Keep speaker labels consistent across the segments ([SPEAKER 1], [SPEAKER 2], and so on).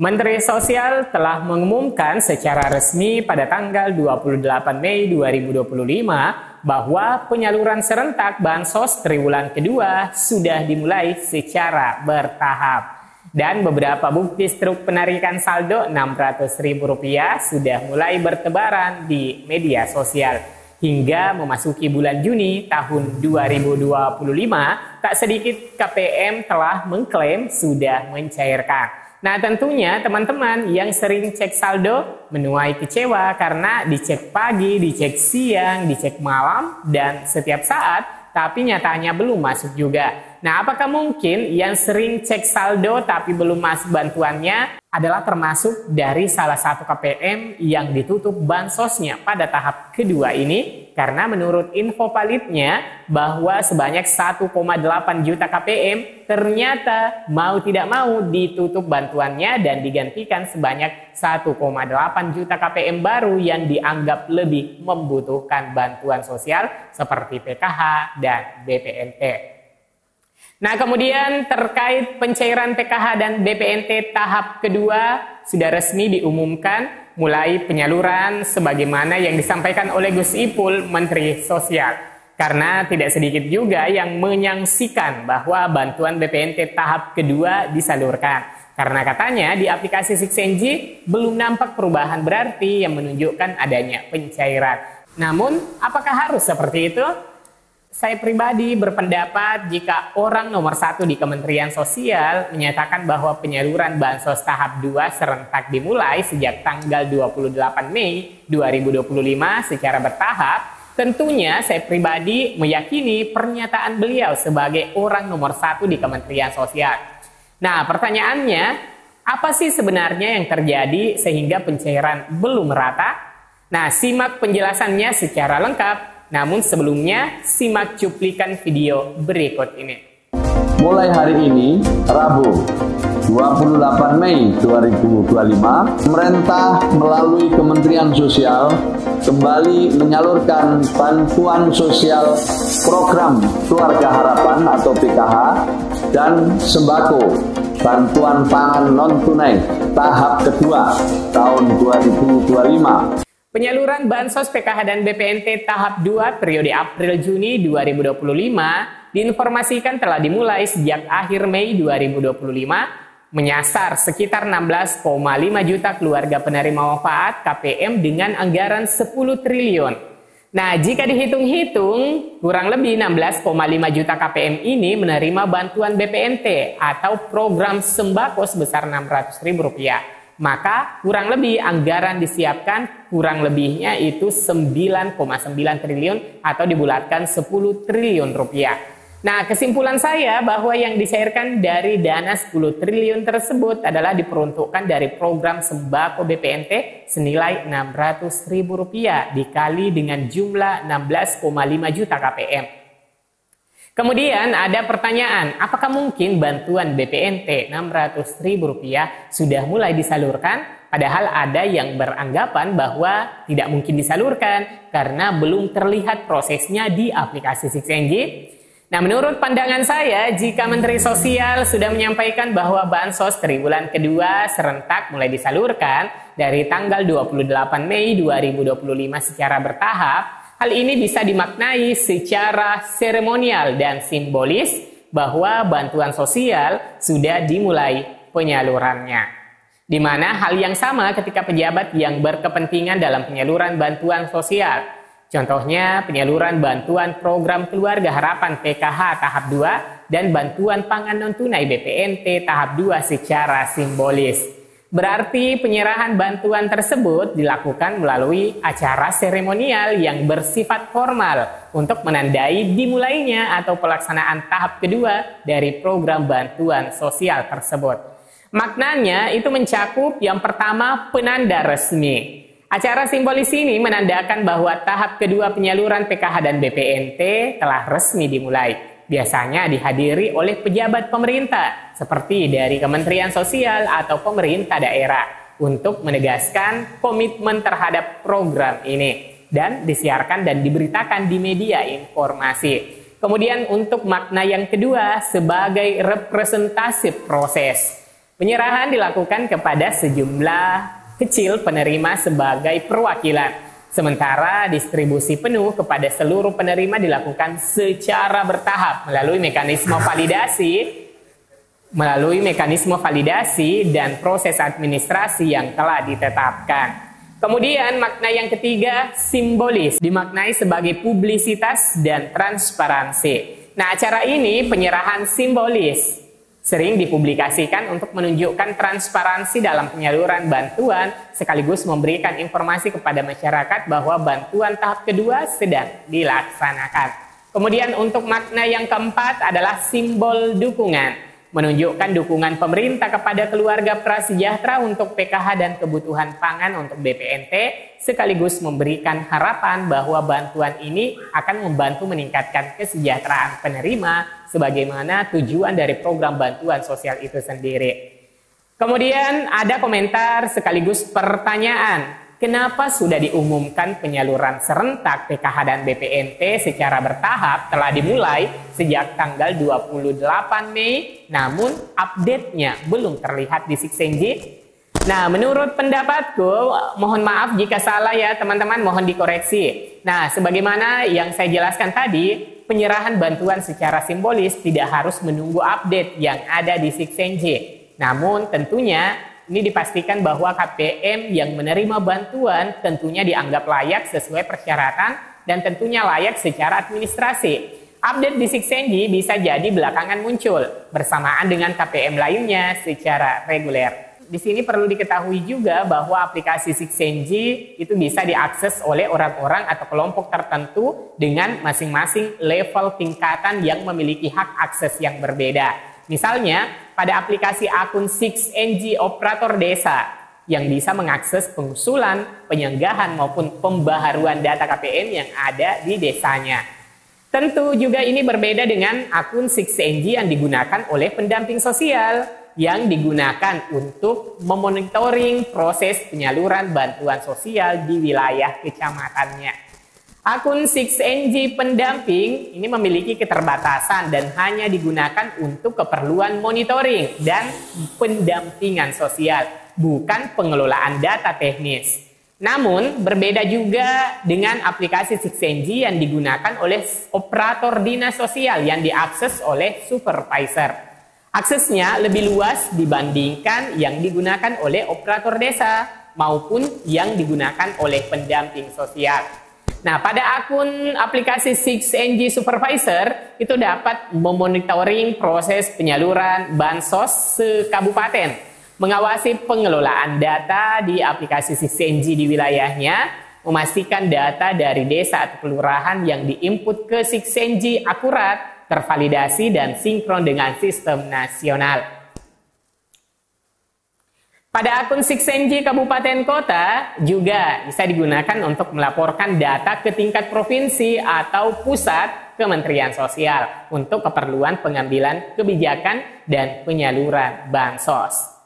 [SPEAKER 1] Menteri Sosial telah mengumumkan secara resmi pada tanggal 28 Mei 2025 bahwa penyaluran serentak Bansos triwulan kedua sudah dimulai secara bertahap. Dan beberapa bukti struk penarikan saldo Rp600.000 sudah mulai bertebaran di media sosial. Hingga memasuki bulan Juni tahun 2025, tak sedikit KPM telah mengklaim sudah mencairkan. Nah, tentunya teman-teman yang sering cek saldo menuai kecewa karena dicek pagi, dicek siang, dicek malam, dan setiap saat, tapi nyatanya belum masuk juga. Nah, apakah mungkin yang sering cek saldo tapi belum masuk bantuannya adalah termasuk dari salah satu KPM yang ditutup bansosnya pada tahap kedua ini? Karena menurut info validnya bahwa sebanyak 1,8 juta KPM ternyata mau tidak mau ditutup bantuannya dan digantikan sebanyak 1,8 juta KPM baru yang dianggap lebih membutuhkan bantuan sosial seperti PKH dan BPNT. Nah, kemudian terkait pencairan PKH dan BPNT tahap kedua sudah resmi diumumkan mulai penyaluran sebagaimana yang disampaikan oleh Gus Ipul, Menteri Sosial. Karena tidak sedikit juga yang menyaksikan bahwa bantuan BPNT tahap kedua disalurkan. Karena katanya di aplikasi 6NG belum nampak perubahan berarti yang menunjukkan adanya pencairan. Namun, apakah harus seperti itu? Saya pribadi berpendapat jika orang nomor 1 di Kementerian Sosial menyatakan bahwa penyaluran Bansos tahap 2 serentak dimulai sejak tanggal 28 Mei 2025 secara bertahap, tentunya saya pribadi meyakini pernyataan beliau sebagai orang nomor 1 di Kementerian Sosial. Nah, pertanyaannya, apa sih sebenarnya yang terjadi sehingga pencairan belum merata? Nah, simak penjelasannya secara lengkap. Namun sebelumnya, simak cuplikan video berikut ini.
[SPEAKER 2] Mulai hari ini, Rabu, 28 Mei 2025, pemerintah melalui Kementerian Sosial kembali menyalurkan bantuan sosial program Keluarga Harapan atau PKH dan sembako bantuan pangan non-tunai tahap kedua tahun 2025.
[SPEAKER 1] Penyaluran Bansos PKH dan BPNT tahap 2 periode April-Juni 2025 diinformasikan telah dimulai sejak akhir Mei 2025 menyasar sekitar 16,5 juta keluarga penerima manfaat KPM dengan anggaran 10 triliun. Nah, jika dihitung-hitung, kurang lebih 16,5 juta KPM ini menerima bantuan BPNT atau program sembako sebesar Rp600.000. Maka kurang lebih anggaran disiapkan kurang lebihnya itu 9,9 triliun atau dibulatkan 10 triliun rupiah. Nah, kesimpulan saya bahwa yang dicairkan dari dana 10 triliun tersebut adalah diperuntukkan dari program sembako BPNT senilai Rp600.000 dikali dengan jumlah 16,5 juta KPM. Kemudian ada pertanyaan, apakah mungkin bantuan BPNT Rp600.000 sudah mulai disalurkan? Padahal ada yang beranggapan bahwa tidak mungkin disalurkan karena belum terlihat prosesnya di aplikasi 6NG. Nah, menurut pandangan saya, jika Menteri Sosial sudah menyampaikan bahwa Bansos triwulan kedua serentak mulai disalurkan dari tanggal 28 Mei 2025 secara bertahap, hal ini bisa dimaknai secara seremonial dan simbolis bahwa bantuan sosial sudah dimulai penyalurannya. Di mana hal yang sama ketika pejabat yang berkepentingan dalam penyaluran bantuan sosial. Contohnya penyaluran bantuan program Keluarga Harapan PKH tahap 2 dan bantuan pangan non-tunai BPNT tahap 2 secara simbolis. Berarti penyerahan bantuan tersebut dilakukan melalui acara seremonial yang bersifat formal untuk menandai dimulainya atau pelaksanaan tahap kedua dari program bantuan sosial tersebut. Maknanya itu mencakup yang pertama penanda resmi. Acara simbolis ini menandakan bahwa tahap kedua penyaluran PKH dan BPNT telah resmi dimulai. Biasanya dihadiri oleh pejabat pemerintah seperti dari Kementerian Sosial atau pemerintah daerah untuk menegaskan komitmen terhadap program ini dan disiarkan dan diberitakan di media informasi. Kemudian untuk makna yang kedua sebagai representasi proses. Penyerahan dilakukan kepada sejumlah kecil penerima sebagai perwakilan, sementara distribusi penuh kepada seluruh penerima dilakukan secara bertahap melalui mekanisme validasi dan proses administrasi yang telah ditetapkan. Kemudian makna yang ketiga, simbolis, dimaknai sebagai publisitas dan transparansi. Nah, acara ini penyerahan simbolis sering dipublikasikan untuk menunjukkan transparansi dalam penyaluran bantuan sekaligus memberikan informasi kepada masyarakat bahwa bantuan tahap kedua sedang dilaksanakan. Kemudian untuk makna yang keempat adalah simbol dukungan, menunjukkan dukungan pemerintah kepada keluarga prasejahtera untuk PKH dan kebutuhan pangan untuk BPNT, sekaligus memberikan harapan bahwa bantuan ini akan membantu meningkatkan kesejahteraan penerima sebagaimana tujuan dari program bantuan sosial itu sendiri. Kemudian ada komentar sekaligus pertanyaan. Kenapa sudah diumumkan penyaluran serentak PKH dan BPNT secara bertahap telah dimulai sejak tanggal 28 Mei, namun update-nya belum terlihat di Siksenji? Nah, menurut pendapatku, mohon maaf jika salah ya teman-teman, mohon dikoreksi. Nah, sebagaimana yang saya jelaskan tadi, penyerahan bantuan secara simbolis tidak harus menunggu update yang ada di Siksenji. Namun tentunya ini dipastikan bahwa KPM yang menerima bantuan tentunya dianggap layak sesuai persyaratan dan tentunya layak secara administrasi. Update di Siksenji bisa jadi belakangan muncul bersamaan dengan KPM lainnya secara reguler. Di sini perlu diketahui juga bahwa aplikasi Siksenji itu bisa diakses oleh orang-orang atau kelompok tertentu dengan masing-masing level tingkatan yang memiliki hak akses yang berbeda. Misalnya, pada aplikasi akun Siksenji Operator Desa yang bisa mengakses pengusulan, penyanggahan maupun pembaharuan data KPM yang ada di desanya. Tentu juga ini berbeda dengan akun Siksenji yang digunakan oleh pendamping sosial yang digunakan untuk memonitoring proses penyaluran bantuan sosial di wilayah kecamatannya. Akun Siksenji pendamping ini memiliki keterbatasan dan hanya digunakan untuk keperluan monitoring dan pendampingan sosial, bukan pengelolaan data teknis. Namun, berbeda juga dengan aplikasi Siksenji yang digunakan oleh operator dinas sosial yang diakses oleh supervisor. Aksesnya lebih luas dibandingkan yang digunakan oleh operator desa maupun yang digunakan oleh pendamping sosial. Nah, pada akun aplikasi Siksenji Supervisor itu dapat memonitoring proses penyaluran bansos se-kabupaten, mengawasi pengelolaan data di aplikasi Siksenji di wilayahnya, memastikan data dari desa atau kelurahan yang diinput ke Siksenji akurat, tervalidasi dan sinkron dengan sistem nasional. Pada akun Siksenji Kabupaten Kota juga bisa digunakan untuk melaporkan data ke tingkat provinsi atau pusat Kementerian Sosial untuk keperluan pengambilan kebijakan dan penyaluran bansos.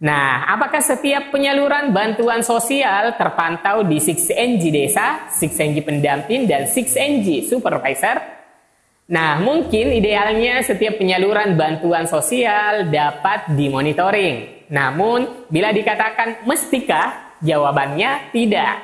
[SPEAKER 1] Nah, apakah setiap penyaluran bantuan sosial terpantau di Siksenji Desa, Siksenji Pendamping, dan Siksenji Supervisor? Nah, mungkin idealnya setiap penyaluran bantuan sosial dapat dimonitoring. Namun, bila dikatakan mestikah, jawabannya tidak.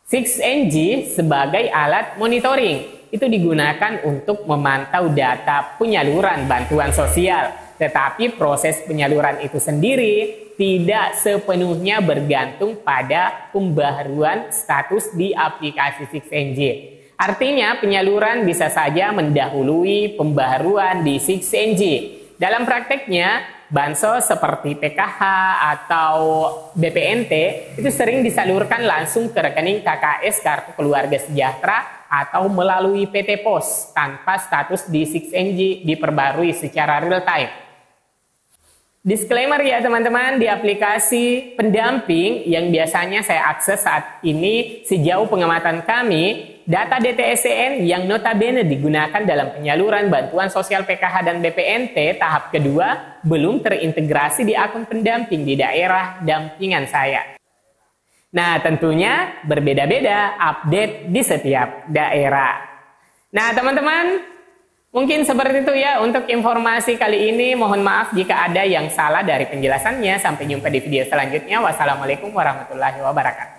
[SPEAKER 1] Siksenji sebagai alat monitoring itu digunakan untuk memantau data penyaluran bantuan sosial. Tetapi proses penyaluran itu sendiri tidak sepenuhnya bergantung pada pembaharuan status di aplikasi Siksenji. Artinya penyaluran bisa saja mendahului pembaharuan di Siksenji. Dalam prakteknya, bansos seperti PKH atau BPNT itu sering disalurkan langsung ke rekening KKS Kartu Keluarga Sejahtera atau melalui PT Pos tanpa status di Siksenji diperbarui secara real time. Disclaimer ya teman-teman, di aplikasi pendamping yang biasanya saya akses saat ini sejauh pengamatan kami, data DTSCN yang notabene digunakan dalam penyaluran bantuan sosial PKH dan BPNT tahap kedua belum terintegrasi di akun pendamping di daerah dampingan saya. Nah, tentunya berbeda-beda update di setiap daerah. Nah, teman-teman, Mungkin seperti itu ya untuk informasi kali ini. Mohon maaf jika ada yang salah dari penjelasannya. Sampai jumpa di video selanjutnya. Wassalamualaikum warahmatullahi wabarakatuh.